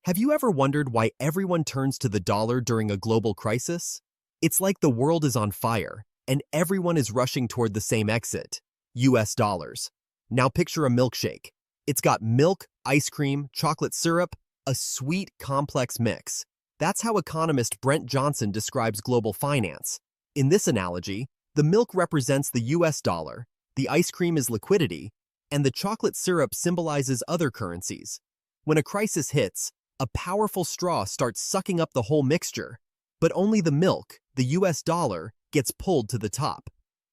Have you ever wondered why everyone turns to the dollar during a global crisis? It's like the world is on fire, and everyone is rushing toward the same exit, US dollars. Now picture a milkshake. It's got milk, ice cream, chocolate syrup, a sweet, complex mix. That's how economist Brent Johnson describes global finance. In this analogy, the milk represents the US dollar, the ice cream is liquidity, and the chocolate syrup symbolizes other currencies. When a crisis hits, a powerful straw starts sucking up the whole mixture, but only the milk, the US dollar, gets pulled to the top.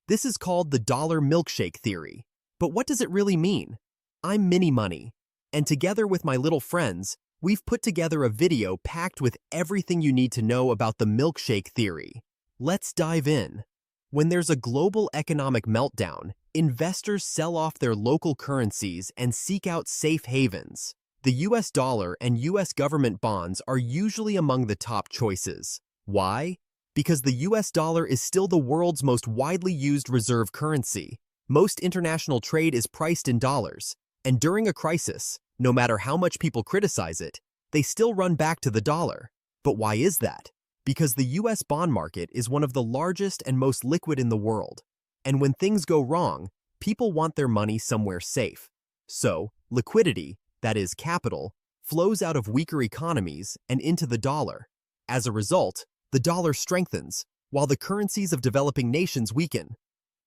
This is called the Dollar Milkshake Theory. But what does it really mean? I'm Mini Money, and together with my little friends, we've put together a video packed with everything you need to know about the milkshake theory. Let's dive in. When there's a global economic meltdown, investors sell off their local currencies and seek out safe havens. The US dollar and US government bonds are usually among the top choices. Why? Because the US dollar is still the world's most widely used reserve currency. Most international trade is priced in dollars, and during a crisis, no matter how much people criticize it, they still run back to the dollar. But why is that? Because the US bond market is one of the largest and most liquid in the world. And when things go wrong, people want their money somewhere safe. So, liquidity, that is capital, flows out of weaker economies and into the dollar. As a result, the dollar strengthens, while the currencies of developing nations weaken.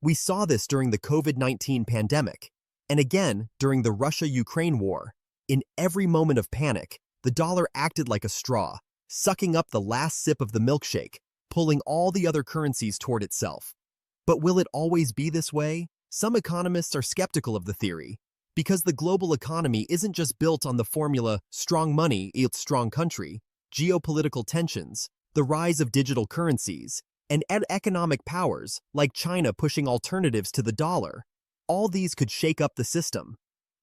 We saw this during the COVID-19 pandemic, and again during the Russia-Ukraine war. In every moment of panic, the dollar acted like a straw, sucking up the last sip of the milkshake, pulling all the other currencies toward itself. But will it always be this way? Some economists are skeptical of the theory, because the global economy isn't just built on the formula strong money equals strong country. Geopolitical tensions, the rise of digital currencies, and economic powers like China pushing alternatives to the dollar, all these could shake up the system.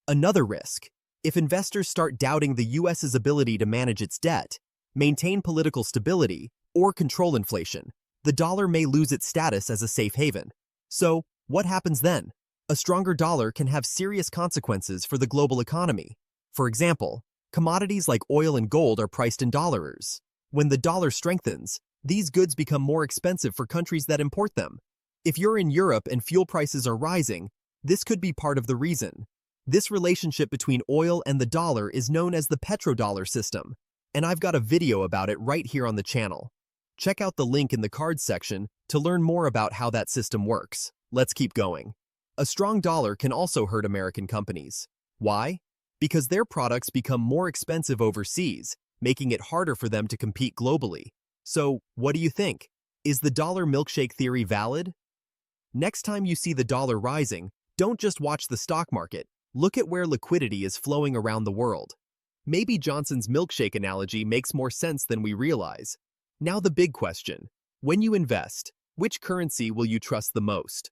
Another risk: if investors start doubting the US's ability to manage its debt, maintain political stability, or control inflation, the dollar may lose its status as a safe haven. So, what happens then? A stronger dollar can have serious consequences for the global economy. For example, commodities like oil and gold are priced in dollars. When the dollar strengthens, these goods become more expensive for countries that import them. If you're in Europe and fuel prices are rising, this could be part of the reason. This relationship between oil and the dollar is known as the petrodollar system, and I've got a video about it right here on the channel. Check out the link in the cards section to learn more about how that system works. Let's keep going. A strong dollar can also hurt American companies. Why? Because their products become more expensive overseas, making it harder for them to compete globally. So, what do you think? Is the dollar milkshake theory valid? Next time you see the dollar rising, don't just watch the stock market. Look at where liquidity is flowing around the world. Maybe Johnson's milkshake analogy makes more sense than we realize. Now the big question: when you invest, which currency will you trust the most?